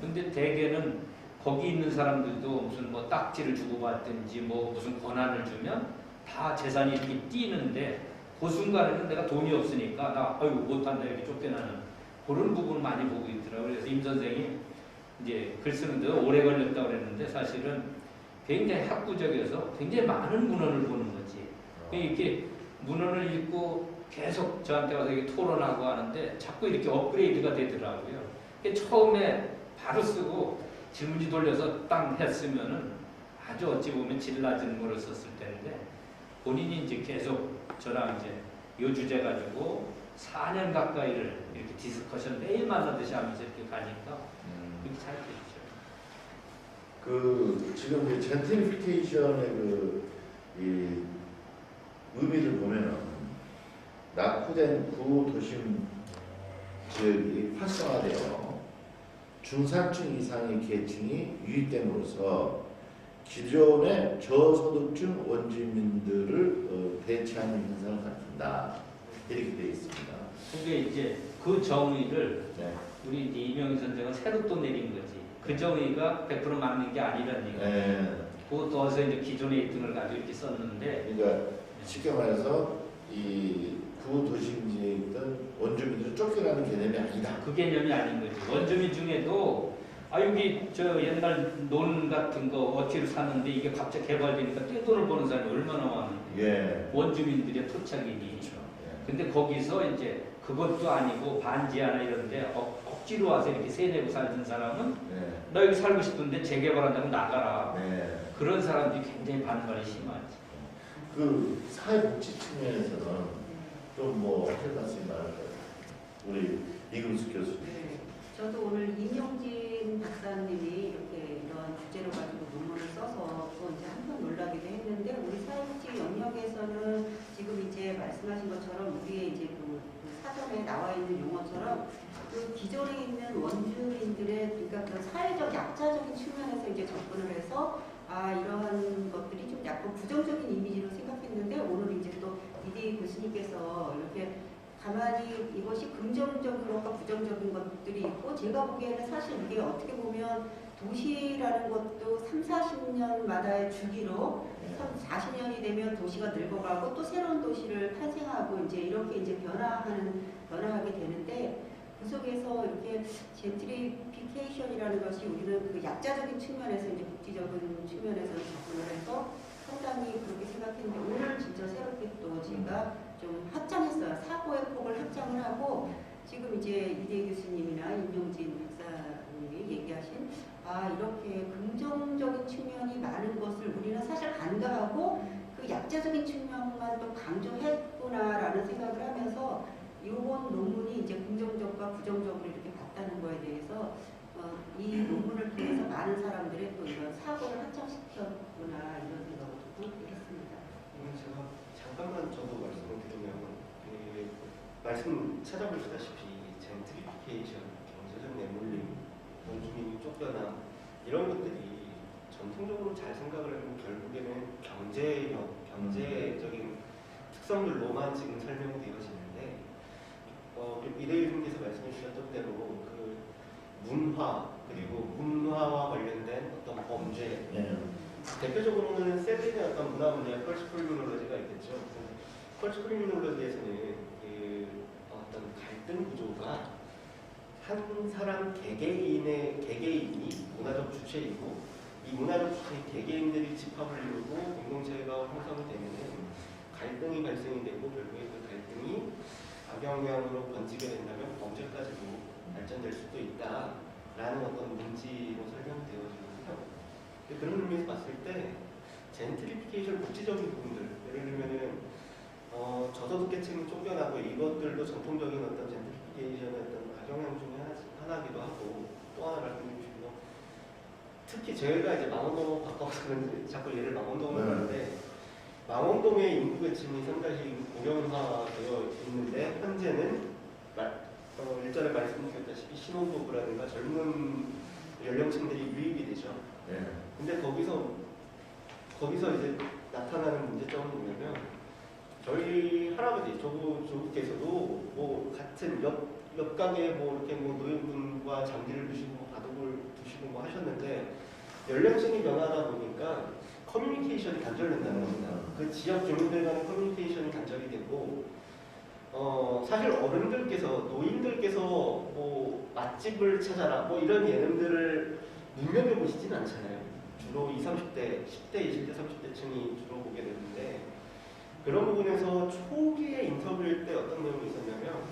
근데 대개는 거기 있는 사람들도 무슨 뭐 딱지를 주고받든지 뭐 무슨 권한을 주면 다 재산이 이렇게 뛰는데 그 순간에는 내가 돈이 없으니까 나 못한다 이렇게 쫓겨나는 그런 부분을 많이 보고 있더라고요. 그래서 임 선생이 이제 글 쓰는데 오래 걸렸다고 그랬는데 사실은 굉장히 학구적이어서 굉장히 많은 문헌을 보는 거지. 이렇게 문헌을 읽고 계속 저한테 와서 이렇게 토론하고 하는데 자꾸 이렇게 업그레이드가 되더라고요. 처음에 바로 쓰고 질문지 돌려서 땅 했으면은 아주 어찌 보면 질 낮은 거를 썼을 텐데 본인이 이제 계속 저랑 이제 요 주제 가지고 4년 가까이를 이렇게 디스커션 매일 만나듯이 하면서 이렇게 가니까 이렇게 잘 됐죠. 그 지금 이 젠트리피케이션의 이 의미를 보면은 낙후된 구도심 지역이 활성화되어 중산층 이상의 계층이 유입됨으로써 기존의 저소득층 원주민들을 대체하는 현상을 가리킨다. 이렇게 되어 있습니다. 근데 이제 그 정의를 우리 이제 이명희 선생은 새로 또 내린 거지. 그 정의가 100% 맞는 게 아니라는 얘기예요. 그것도 어서 이제 기존에 있던 걸 가지고 이렇게 썼는데. 그러니까 쉽게 말해서 이 구도심지에 있던 원주민들을 쫓겨나는 개념이 아니다. 그 개념이 아닌 거지. 원주민 중에도 여기 저 옛날 논 같은 거 어치를 사는데 이게 갑자기 개발되니까 떼돈을 버는 사람이 얼마나 많은데. 원주민들의 토착이니. 그렇죠. 근데 거기서 이제 그것도 아니고 반지하나 이런데 억지로 와서 이렇게 세내고 살던 사람은 나 여기 살고 싶은데 재개발한다고 나가라. 그런 사람들이 굉장히 반발이 심하지. 그 사회복지 측면에서는 좀 뭐 하실 말씀이 많을까요? 우리 이금숙 교수님. 네. 저도 오늘 임용진 박사님이 이렇게 이런 주제로 가지고 논문을 써서 또 이제 한편 놀라기도 했는데 우리 사회복지 영역에서는 지금 이제 말씀하신 것처럼 위에 이제 그 사전에 나와 있는 용어처럼 그 기존에 있는 원주민들의 그러니까 그 사회적 약자적인 측면에서 이제 접근을 해서 아 이러한 것들이 좀 약간 부정적인 이미지로 생각했는데 오늘 이제 또 이디 교수님께서 이렇게 가만히 이것이 긍정적인 것과 부정적인 것들이 있고 제가 보기에는 사실 이게 어떻게 보면 도시라는 것도 3, 40년마다의 주기로 40년이 되면 도시가 늙어가고 또 새로운 도시를 탄생하고 이제 이렇게 이제 변화하게 되는데 그 속에서 이렇게 젠트리피케이션이라는 것이 우리는 그 약자적인 측면에서 이제 국지적인 측면에서 접근을 해서 상당히 그렇게 생각했는데 오늘 진짜 새롭게 또 제가 좀 확장했어요. 사고의 폭을 확장을 하고 지금 이제 이대 교수님이나 임용진 박사님이 얘기하신 아 이렇게 긍정적인 측면이 많은 것을 우리는 사실 간과하고 그 약자적인 측면만 또 강조했구나라는 생각을 하면서 이번 논문이 이제 긍정적과 부정적으로 이렇게 봤다는 거에 대해서 이 논문을 통해서 많은 사람들의 또 이런 사고를 확장시켰구나 이런 생각을 좀 했습니다. 제가 잠깐만 저도 말씀을 드리면 말씀 찾아보시다시피 젠트리피케이션, 경제적 내몰림, 원주민이 쫓겨남 이런 것들이 전통적으로 잘 생각을 하면 결국에는 경제적인 특성들로만 지금 설명되어지는데 이대일님께서 말씀해 주셨던 대로 그 문화 그리고 문화와 관련된 어떤 범죄 대표적으로는 세븐의 어떤 문화 분야 컬처크리미놀로지가 있겠죠. 컬처크리미놀로지에서는 그 어떤 갈등 구조가 한 사람 개개인이 문화적 주체이고 이 문화적 주체인 개개인들이 집합을 이루고 공동체가 형성이 되면은 갈등이 발생이 되고 결국에 그 갈등이 악영향으로 번지게 된다면 범죄까지도 발전될 수도 있다라는 어떤 문지로 설명되어지거든요. 그런 의미에서 봤을 때 젠트리피케이션 국지적인 부분들 예를 들면은 저소득계층이 쫓겨나고 이것들도 전통적인 어떤 젠트리피케이션의 어떤 악영향 중에 하나기도 하고 또 하나 말씀해 주시면 특히 저희가 이제 망원동으로 바꿔서는 자꾸 예를 망원동을 하는데 망원동의 인구계층이 상당히 고령화되어 있는데 현재는 일전에 말씀드렸다시피 신혼부부라든가 젊은 연령층들이 유입이 되죠. 근데 거기서 이제 나타나는 문제점은 뭐냐면 저희 할아버지 조부께서도 뭐 같은 옆 가게에 뭐 이렇게 뭐 노인분과 장기를 두시고 바둑을 두시고 뭐 하셨는데 연령층이 변하다 보니까 커뮤니케이션이 단절된다는 겁니다. 그 지역 주민들 간의 커뮤니케이션이 단절이 되고 사실 노인들께서 뭐 맛집을 찾아라 뭐 이런 예능들을 눈여겨보시진 않잖아요. 주로 20, 30대, 10대, 20대, 30대층이 주로 보게 되는데 그런 부분에서 초기에 인터뷰일 때 어떤 내용이 있었냐면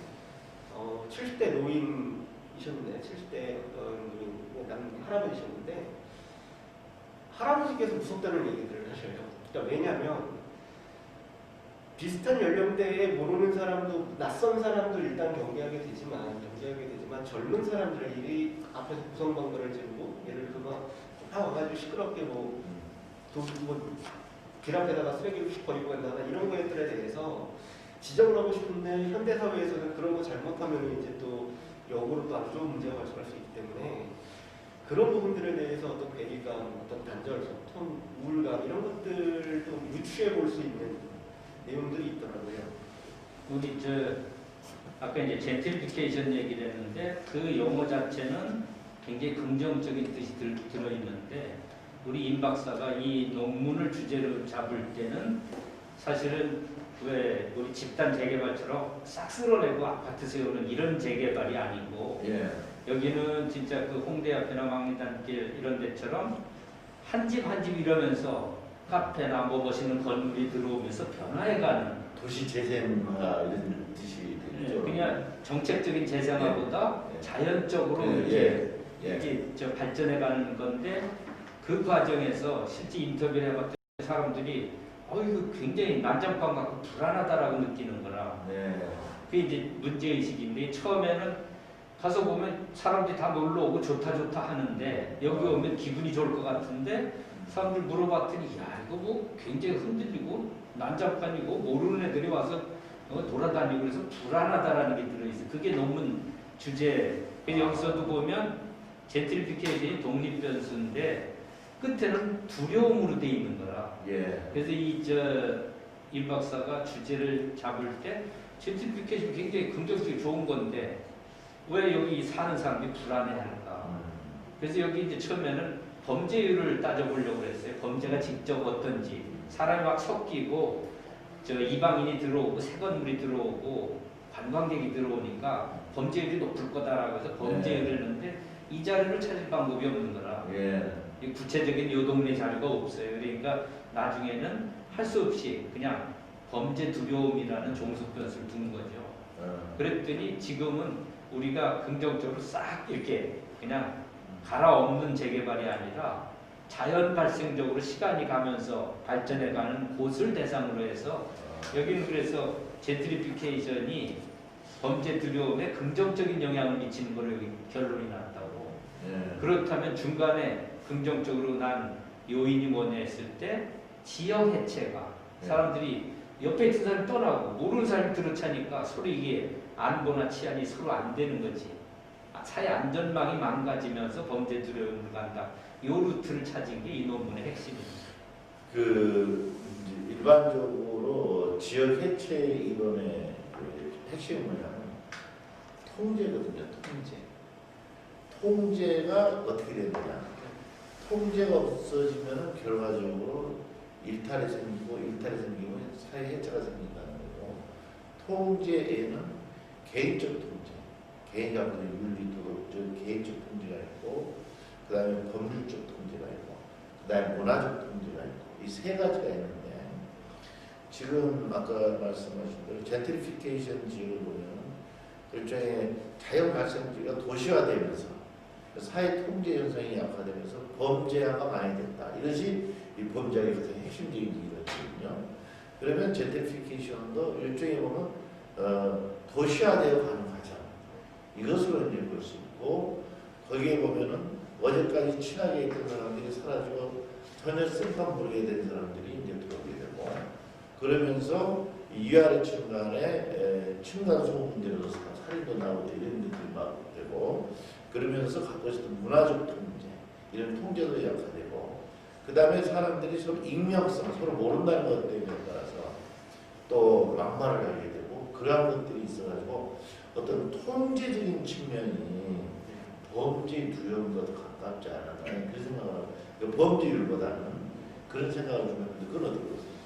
70대 노인이셨는데 70대 어떤 노인 할아버지셨는데 할아버지께서 무섭다는 얘기들을 하셔요. 그러니까 왜냐하면 비슷한 연령대에 모르는 사람도 낯선 사람도 일단 경계하게 되지만 젊은 사람들이 앞에서 구성방가를 지르고 예를 들어 다 와가지고 시끄럽게 길 앞에다가 쓰레기를 버리고 간다거나 이런 것들에 대해서 지적을 하고 싶은데 현대사회에서는 그런 거 잘못하면 이제 또 역으로 또 안 좋은 문제가 발생할 수 있기 때문에 그런 부분들에 대해서 어떤 괴리감, 어떤 단절, 소통, 우울감 이런 것들도 유추해 볼 수 있는 내용들이 있더라고요. 우리 아까 이제 젠트리피케이션 얘기를 했는데 그 용어 자체는 굉장히 긍정적인 뜻이 들어있는데 우리 임 박사가 이 논문을 주제로 잡을 때는 사실은 왜 우리 집단 재개발처럼 싹 쓸어내고 아파트 세우는 이런 재개발이 아니고 여기는 진짜 그 홍대 앞이나 망리단길 이런 데처럼 한 집 한 집 이러면서 카페나 뭐 멋있는 건물이 들어오면서 변화해가는 도시 재생화 이런 뜻이 되죠. 그냥 정책적인 재생화보다 자연적으로 이렇게 발전해가는 건데 그 과정에서 실제 인터뷰를 해봤던 사람들이 이거 굉장히 난장판 같고 불안하다라고 느끼는 거라. 네. 그게 이제 문제의식인데 처음에는 가서 보면 사람들이 다 놀러 오고 좋다 좋다 하는데 여기 오면 기분이 좋을 것 같은데 사람들 물어봤더니 야 이거 뭐 굉장히 흔들리고 난장판이고 모르는 애들이 와서 돌아다니고 그래서 불안하다라는 게 들어있어. 그게 논문 주제. 그래서 여기서도 보면 젠트리피케이션이 독립변수인데 끝에는 두려움으로 돼 있는 거라. 예. 그래서 임 박사가 주제를 잡을 때 젠트리피케이션 굉장히 긍정적이 좋은 건데 왜 여기 사는 사람들이 불안해할까? 그래서 여기 이제 처음에는 범죄율을 따져보려고 했어요. 범죄가 직접 어떤지 사람이 막 섞이고 이방인이 들어오고 새 건물이 들어오고 관광객이 들어오니까 범죄율이 높을 거다라고 해서 범죄율을 했는데 이 자료를 찾을 방법이 없는 거라. 예. 이 구체적인 요 동네 자료가 없어요. 그러니까 나중에는 할 수 없이 그냥 범죄 두려움이라는 종속 변수를 둔 거죠. 그랬더니 지금은 우리가 긍정적으로 싹 이렇게 그냥 갈아엎는 재개발이 아니라 자연 발생적으로 시간이 가면서 발전해가는 곳을 대상으로 해서 여기는 그래서 젠트리피케이션이 범죄 두려움에 긍정적인 영향을 미치는 걸로 여기 결론이 났다고. 예. 그렇다면 중간에 긍정적으로 난 요인이 뭐냐 했을 때 지역 해체가 사람들이 옆에 있는 사람이 떠나고 모르는 사람이 들어차니까 서로 이게 안보나 치안이 서로 안 되는 거지. 사회 안전망이 망가지면서 범죄 두려움을 간다. 이 루트를 찾은 게 이 논문의 핵심입니다. 이제 일반적으로 지역 해체 이론의 핵심은 뭐냐면 통제거든요. 통제가 어떻게 되느냐. 통제가 없어지면 결과적으로 일탈이 생기면 사회 해체가 생긴다는 거고, 통제에는 개인적 통제, 개인이 갖고 있는 윤리, 도덕적, 개인적 통제가 있고, 그 다음에 법률적 통제가 있고, 그 다음에 문화적 통제가 있고, 이 세 가지가 있는데, 지금 아까 말씀하신 대로 젠트리피케이션 지역을 보면 일종의 자연 발생지가 도시화되면서 사회 통제 현상이 약화되면서 범죄화가 많이 됐다. 이것이 이 범죄의 가장 핵심적인 이유거든요. 그러면 젠트리피케이션도 일종의 보면 도시화되어 가는 과정, 이것으로 이제 볼 수 있고, 거기에 보면은 어제까지 친하게 있던 사람들이 사라지고 전혀 쓸감 모르게 된 사람들이 이제 들어오게 되고, 그러면서 이 위아래 층간에 층간소음 문제로서 살인도 나오고 이런 것들이 막 되고, 그러면서 갖고 있었던 문화적 통제, 이런 통제도 약화되고, 그 다음에 사람들이 서로 익명성, 서로 모른다는 것 때문에 따라서 또 막말을 하게 되고, 그러한 것들이 있어가지고 어떤 통제적인 측면이 범죄 두려움과 더 가깝지 않았나, 그 생각을 하고, 범죄율보다는 그런 생각을 좀 끊어들고 있습니다.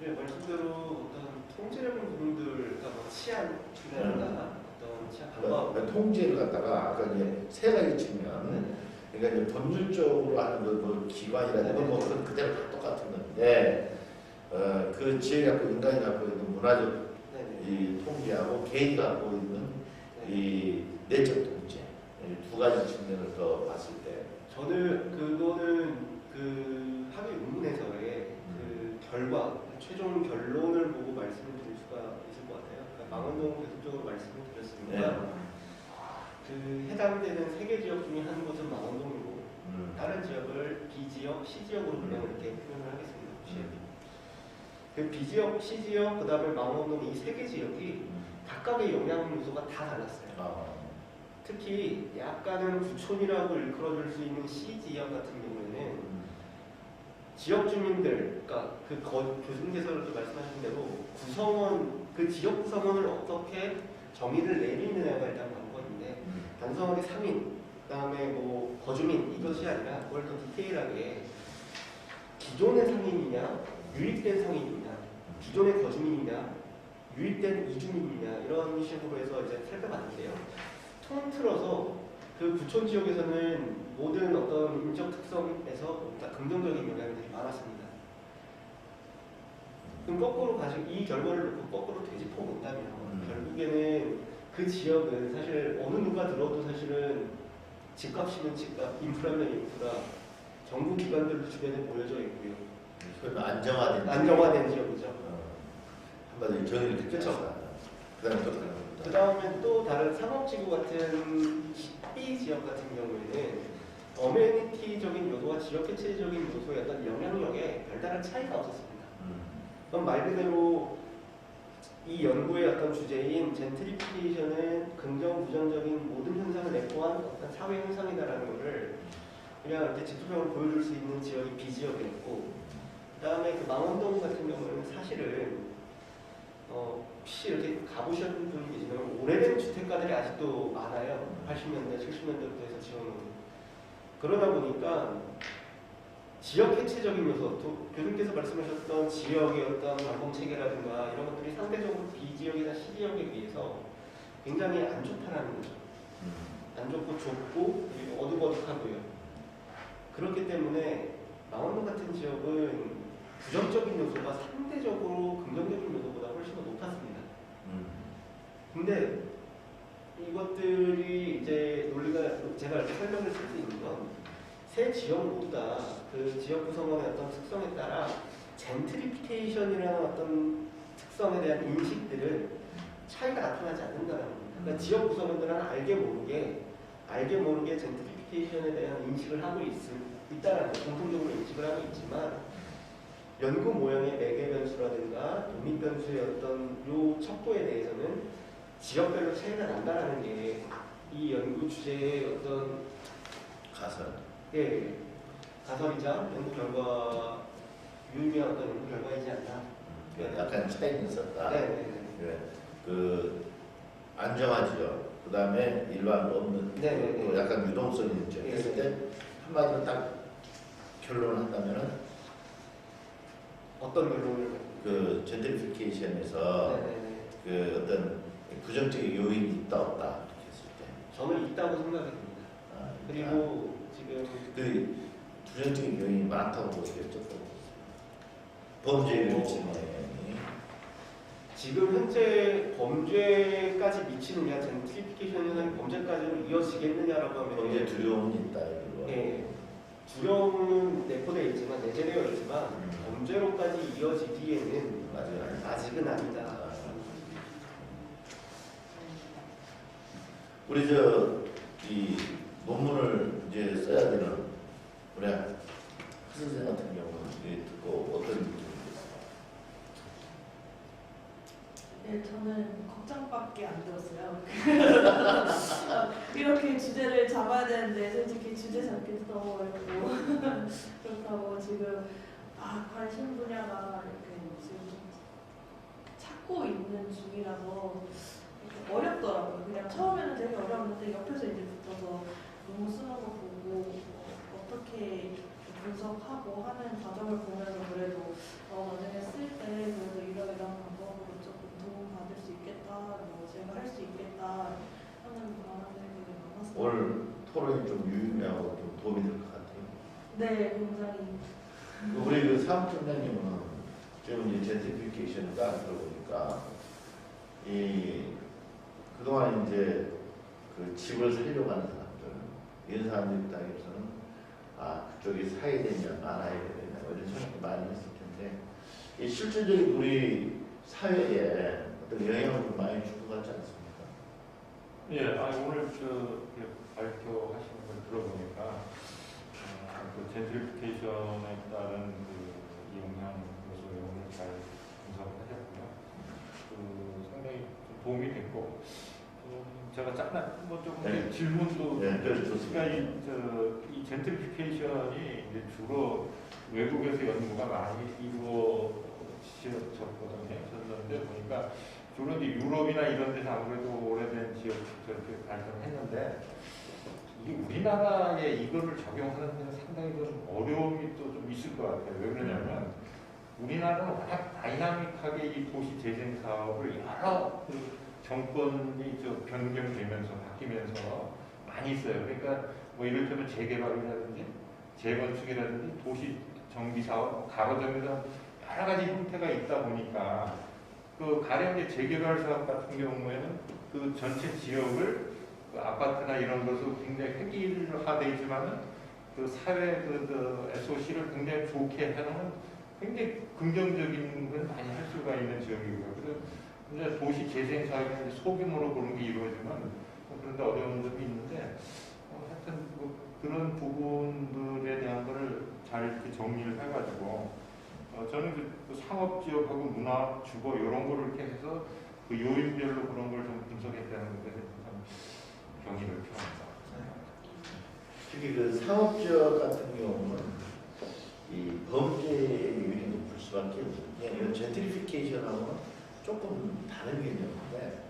네, 말씀대로 어떤 통제력은 부분들, 뭐 치안이라든가 어떤 치안 방법, 통제를 갖다가 아까 이제 세 가지 측면, 그러니까 이제 법률적으로 하는 뭐 기관이라든가 뭐 그대로 다 똑같은 건데, 그 지역이 갖고 인간이 갖고 있는 문화적 이 통제하고 개인이 갖고 있는 이 내적 통제, 이 두 가지 측면을 더 봤을 때, 저는 그거는 그 학위 논문에서의 그 결과, 최종 결론을 보고 말씀을 드릴 수가 있을 것 같아요. 그러니까 망원동 계속적으로 말씀을 드렸습니다. 그 해당되는 세 개 지역 중에 한 곳은 망원동이고 다른 지역을 B지역, C지역으로 그냥 이렇게 표현을 하겠습니다. 그 B지역, C지역, 그 다음에 망원동 이 세 개 지역이 각각의 영향 요소가 다 달랐어요. 특히 약간은 구촌이라고 일컬어줄 수 있는 C지역 같은 경우에는 지역 주민들, 그러니까 그 교수님께서도 말씀하신 대로 구성원, 그 지역 구성원을 어떻게 정의를 내리느냐가 일단 관건인데, 단순하게 상인, 그 다음에 뭐 거주민 이것이 아니라 그걸 더 디테일하게 기존의 상인이냐, 유입된 상인이냐, 기존의 거주민이냐, 유입된 이주민이냐, 이런 식으로 해서 이제 살펴봤는데요. 통틀어서 그 구촌 지역에서는 모든 어떤 인적 특성에서 긍정적인 영향들이 많았습니다. 그럼 거꾸로 가지고 이 결과를 놓고 거꾸로 되짚어 본다면 결국에는 그 지역은 사실 어느 누가 들어도 사실은 집값이면 집값, 인프라면 인프라, 정부 기관들도 주변에 모여져 있고요. 안정화된 지역이죠. 한마디로 정의를 듣게 그쵸. 그다음에 또 다른 겁니다. 그 다음에 또 다른 상업지구 같은 B 지역 같은 경우에는 어메니티적인 요소와 지역 개체적인 요소의 어떤 영향력에 별다른 차이가 없었습니다. 그럼 말 그대로 이 연구의 어떤 주제인 젠트리피케이션은 긍정, 부정적인 모든 현상을 내포한 어떤 사회 현상이다라는 것을 그냥 이렇게 직접적으로 보여줄 수 있는 지역이 B 지역이었고, 그 다음에 그 망원동 같은 경우는 사실은 혹시 이렇게 가보셨는 분이 계시면 오래된 주택가들이 아직도 많아요. 80년대, 70년대부터 해서 지어놓은. 그러다 보니까 지역 해체적인 요소, 또 교수님께서 말씀하셨던 지역의 어떤 관공 체계라든가 이런 것들이 상대적으로 B 지역이나 C 지역에 비해서 굉장히 안 좋다라는 거죠. 안 좋고 좁고 그리고 어둑어둑하고요. 그렇기 때문에 망원동 같은 지역은 부정적인 요소가 상대적으로 긍정적인 요소보다 훨씬 더 높았습니다. 근데 이것들이 이제 논리가 제가 이렇게 설명을 쓸 수 있는 건 세 지역 모두 다 그 지역 구성원의 어떤 특성에 따라 젠트리피케이션이라는 어떤 특성에 대한 인식들은 차이가 나타나지 않는다는 겁니다. 그러니까 지역 구성원들은 알게 모르게 젠트리피케이션에 대한 인식을 하고 있다라는 거, 공통적으로 인식을 하고 있지만 연구 모형의 매개 변수라든가 독립 변수의 어떤 요 척도에 대해서는 지역별로 차이가 난다라는 게 이 연구 주제의 어떤 가설이자 연구 결과 유의미한 어떤 연구 결과이지 않나. 약간 차이는 있었다. 네. 그 안정화 지역, 그 다음에 일반 없는 네. 또 약간 유동성이 있죠. 했을 때 한마디로 딱 결론을 한다면은 어떤 결론을? 그 젠트리피케이션에서 그 어떤 부정적인 요인이 있다 없다 이렇게 했을 때 저는 있다고 생각합니다. 그리고 지금 그 부정적인 요인이 많다고 보시겠죠. 범죄율 증가이 지금 현재 범죄까지 미치는 게 젠트리피케이션 현상이 범죄까지로 이어지겠느냐라고 하면 범죄 두려움이 있다 이거. 네, 두려움은 내포되어 있지만 내재되어 있지만 범죄로까지 이어지기에는 아직은 아니다. 우리 이 논문을 이제 써야 되는 우리 학 선생 같은 경우는 듣고 어떤 느낌이겠어요? 네, 저는 걱정밖에 안 들었어요. 이렇게 주제를 잡아야 되는데 솔직히 주제 잡기도 너무 어렵고 그렇다고 지금 관심 분야가 이렇게 지금 찾고 있는 중이라서 어렵더라고요. 그냥 처음에는 되게 어려웠는데 옆에서 이제 붙어서 너무 쓰는 거 보고 어떻게 분석하고 하는 과정을 보면서 그래도 나중에 쓸 때 그래도 이런 방법으로 조금 도움 받을 수 있겠다, 뭐 제가 할 수 있겠다 하는 그런 생각이 많았어요. 오늘 토론이 좀 유의미하고 좀 도움이 될 것 같아요. 네, 굉장히. 우리 그 사무총장님은 지금 이제 젠트리피케이션을 딱 들어보니까 그동안 이제 그 집을 살려고 하는 사람들, 이런 사람들 입장에서는 그쪽이 사야 되냐, 말아야 되냐, 이런 생각도 많이 했을 텐데, 이 실질적인 우리 사회에 어떤 영향을 좀 많이 줄 것 같지 않습니까? 예, 오늘 발표하시는 걸 들어보니까 그 젠트리피케이션에 따른 그 영향 요소에 오늘 잘 분석을 하셨고요. 상당히 좀 도움이 됐고, 제가 잠깐 조금 질문도 좋습니다. 이 젠트리피케이션이 이제 주로 외국에서 연구가 많이 이루어졌거든요. 보니까 주로 이제 유럽이나 이런 데서 아무래도 오래된 지역 저렇게 발전했는데 이게 우리나라에 이거를 적용하는 데는 상당히 좀 어려움이 또 좀 있을 것 같아요. 왜 그러냐면 우리나라는 워낙 다이나믹하게 이 도시 재생 사업을 여러 정권이 변경되면서 바뀌면서 많이 있어요. 그러니까 뭐 이를테면 재개발이라든지 재건축이라든지 도시 정비 사업, 가로등에서 여러 가지 형태가 있다 보니까 그 가령 이제 재개발 사업 같은 경우에는 그 전체 지역을 그 아파트나 이런 것으로 굉장히 획일화되어 있지만은 그 사회 그 SOC를 굉장히 좋게 해놓은 굉장히 긍정적인 걸 많이 할 수가 있는 지역이고요. 그래서 이제 도시 재생 사업이 소규모로 그런 게 이루어지면 그런데 어려운 점이 있는데 하여튼 그런 부분들에 대한 거를 잘 이렇게 정리를 해가지고 저는 그 상업 지역하고 문화, 주거 이런 거를 이렇게 해서 그 요인별로 그런 걸 좀 분석했다는 것에 참 경의를 표합니다. 특히 그 상업지역 같은 경우는 이 범죄율이 높을 수밖에 없는 게 이런 젠트리피케이션하고는 조금 다른 개념인데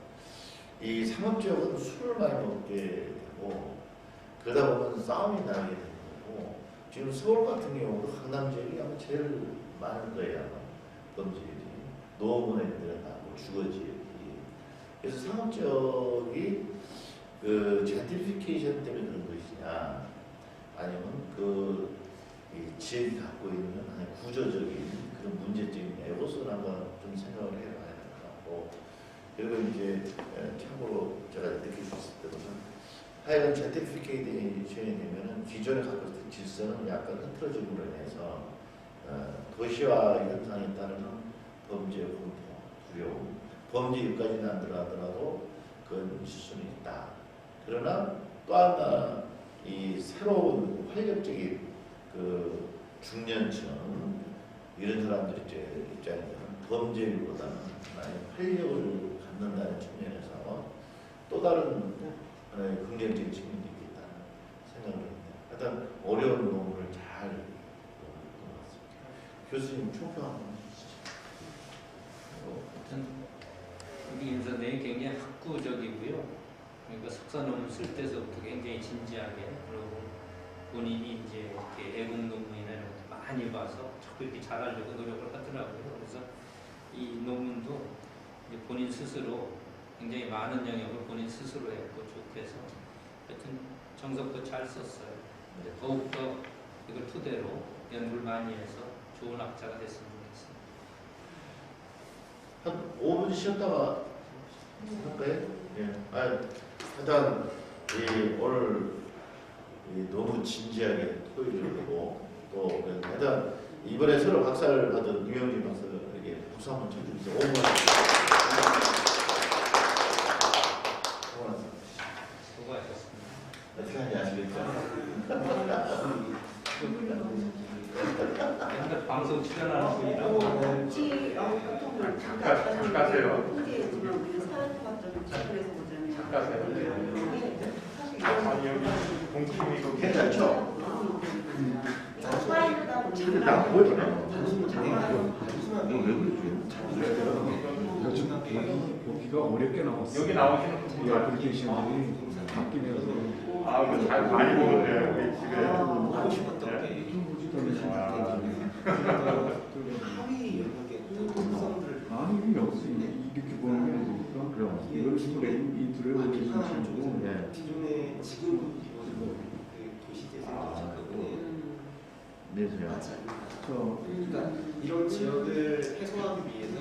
이 상업지역은 술을 많이 먹게 되고 그러다 보면 싸움이 나게 되는 거고 지금 서울 같은 경우도 강남 지역이 아마 제일 많은 거예요. 아마 범죄율이 노원구에들은 나고 주거 지역이 그래서 상업지역이 그 젠트리피케이션 때문에 그런 것이냐 아니면 이 지역이 갖고 있는 구조적인 그런 문제점이냐 이것을 한번 좀 생각을 해봐야 될 것 같고 그리고 이제 참고로 제가 느낄 수 있을 때는 하여간 젠트리피케이션이 되면은 기존에 갖고 있던 질서는 약간 흐트러짐으로 인해서 도시화 현상에 따르는 범죄 공포, 두려움, 범죄율까지는 안 들어가더라도 그건 있을 수는 있다. 그러나 또 하나 이 새로운 활력적인 그 중년층 이런 사람들 입장에서는 범죄율보다는 많이 활력을 갖는다는 측면에서 또 다른 긍정적인 측면이 있겠다는 생각을 합니다. 하여튼 어려운 논문을 잘 본 것 같습니다. 교수님 총평 한번 해주시죠. 하여튼 우리 임 선생님이 굉장히 학구적이고요. 그러니까 석사 논문 쓸 때서부터 굉장히 진지하게 그리고 본인이 이제 이렇게 애국 논문이나 이런 것도 많이 봐서 자꾸 이렇게 잘하려고 노력을 하더라고요. 그래서 이 논문도 이제 본인 스스로 굉장히 많은 영역을 본인 스스로 했고 쭉 해서 하여튼 정석도 잘 썼어요. 더욱더 이걸 토대로 연구를 많이 해서 좋은 학자가 됐으면 좋겠습니다. 한 5분 쉬었다가 할까요? 예. 일단 오늘 너무 진지하게 토의를 하고 또 일단 이번에 서로 박사를 받은 유영진 박사에게 박수 한번 쳐주세요. 5분. 수고하셨습니다. 어떻게 하는지 아시겠죠? 옛날 방송 출연하는 분이라고 보통 잠깐 가세요. 통제지만 우리는 사회과학적인 지구에서 보자면 사실 아니 여기 공팀이 이거 괜찮죠? 사회다 보니까 나 보여줘요. 비가 어렵게 나왔어. 여기 나오시는 이 분들 애플리케이션이 바뀌면서 이거 잘 많이 보는데 우리 집에 하고 싶었던 게 하위 영역의 특성들을 아니 이게 없어. 이렇게 보는 게 아니니까 그럼. 이걸 지금 인트로에 올려주는 친구고 기존에 지금 이루어지는 그 도시재생의 작업은 네세요. 맞지 않는다. 저 이런 지역을 해소하기 위해서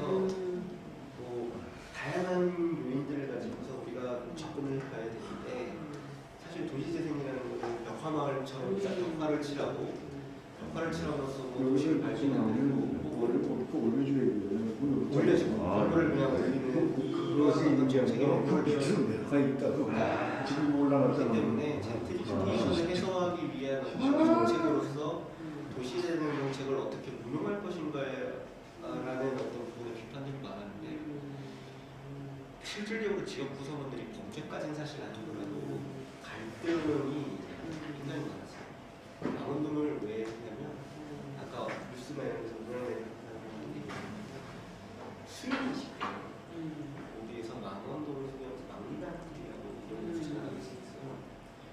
뭐 다양한 요인들을 가지고서 우리가 접근을 해봐야 되는데 사실 도시재생이라는 것은 벽화마을처럼 벽화를 칠함으로써 뭐 도시를 발전하는 올려줘야 돼. 올려주고 그거를 그냥 올리는 그것이 문제인데 가 있다. 지금 올라갔잖아. 그렇기 때문에 젠트리피케이션을 해소하기 위한 정책으로서 도시재생 정책을 어떻게 운용할 것인가에 라는 어떤 부분의 비판들이 많았는데 실질적으로 지역 구성원들이 범죄까지는 사실 아니더라도 갈등이 굉장히 많았어요. 망원동을 왜 했냐면 아까 뉴스에서 문화재 수용이 쉽대요. 거기에서 망원동을 수용해서 망리단길이라고 이런 것을 나가고 있어요.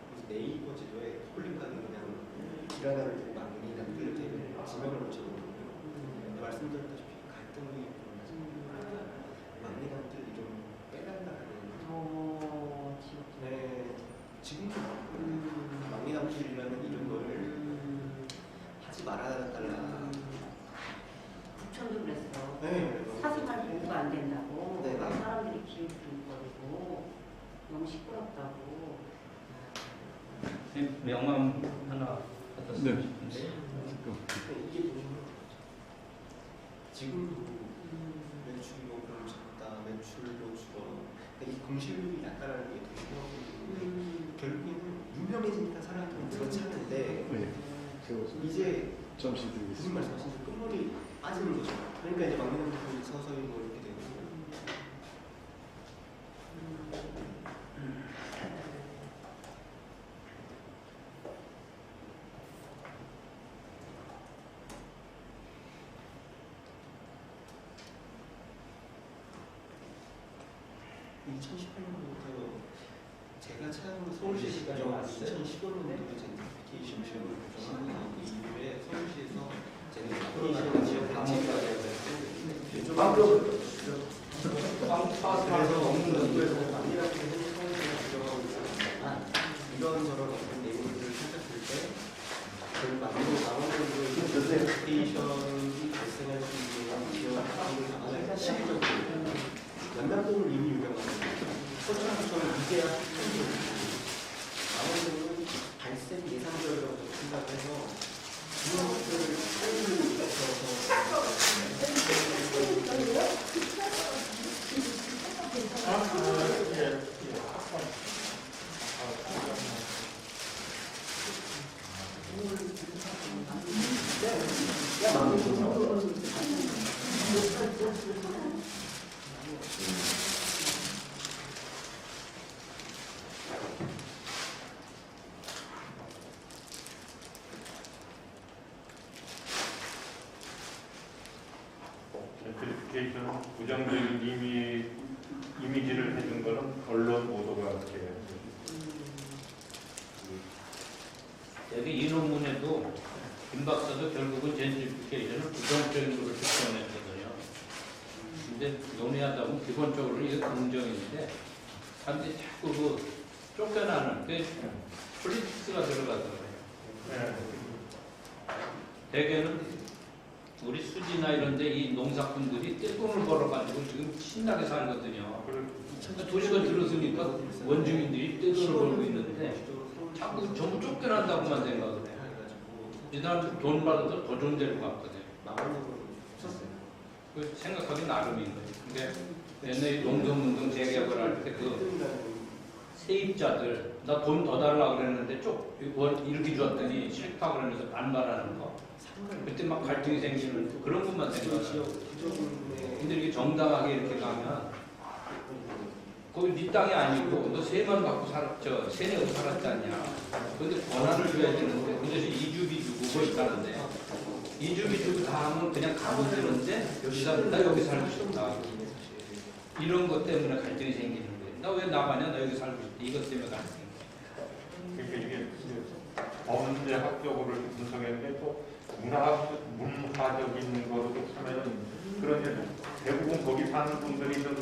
그래서 네이버 지도에 콜링카드 그냥 길 하나를 두고 망리단길 이렇게 지명을 붙여놓거든요. 말씀드렸다시피 갈등이 망리단길 이름 빼달라는 네, 지금도 망리단길이라는 이름을 하지 말아달라. 부천도 그랬어. 네. 사생활 보호가 안 된다고. 네. 사람들이 길 두르고 너무 시끄럽다고. 명함 하나 받았습니다. 네. 지금도 매출이 너무 작다, 매출도 줄어. 이 공실률이 낮다라는 게 되게 중요하고 결국에는 유명해지니까 사람들은 들어차는데 네. 세워서 이제 잠시 무슨 드리겠습니다. 말씀하신 그 끝물이 빠지는 거죠. 그러니까 이제 막는 분들이 서서히 뭐 이렇게 되고. 이 2018년부터 제가 찾아본 서울시 시간이 규정 왔어요? 2015년도에 젠트리피케이션 시험을 규정한 이후에 서울시에서 젠트리피케이션 지역 방어가 그래서 업무 연구에서 남이라고 해서 서울시가 규정하고 있지만 이런저런 어떤 내용들을 찾았을 때 그 강원도의 젠트리피케이션이 발생할 수 있는 지역 방어를 잡아낼 시기적으로 연남동은 이미 유명합니다. 서초구청은 이제야 강원도는 발생 예상적이라고 생각을 해서 이런 것들을 빨리 젠트리피케이션은 부정적인 이미지를 해준 거는 언론 보도가 돼요. 여기 이 논문에도 김 박사도 결국은 젠트리피케이션을 부정적인 걸로 추천했거든요. 근데 논의하다 보면 기본적으로 이게 긍정인데 사람들이 자꾸 그 쫓겨나는 그 폴리틱스가 들어가더라고요. 네. 대개는 우리 수지나 이런데 이 농사꾼들이 떼돈을 벌어가지고 지금 신나게 살거든요. 도시가 들어서니까 원주민들이 떼돈을 벌고 있는데 자꾸 전부 쫓겨난다고만 생각을 해요. 이 사람들 돈 받아서 더 좋은 데로 갔거든요. 그 생각하기 나름인 거예요. 근데 옛날에 농성운동 재개발 할 때 그 세입자들 나 돈 더 달라고 그랬는데 이렇게 줬더니 싫다 그러면서 반발하는 거 그때 막 갈등이 생기는 그런 것만 생각해요. 근데 이렇게 정당하게 이렇게 가면 거기 네 땅이 아니고 너 세만 받고 세 내고 살았지 않냐. 근데 권한을 줘야 되는데 그 대신 이주비 주고 뭐 있다는데 이주비 주고 다 하면 그냥 가면 되는데 이 사람 나 여기 살고 싶다. 이런 것 때문에 갈등이 생기는 거예요. 나 왜 나가냐? 나 여기 살고 싶다. 이것 때문에 갈등이. 그러니까 이게 범죄학적으로 분석했는데 또 문화적인 거로도 하면은 그런 대부분 거기 사는 분들이 좀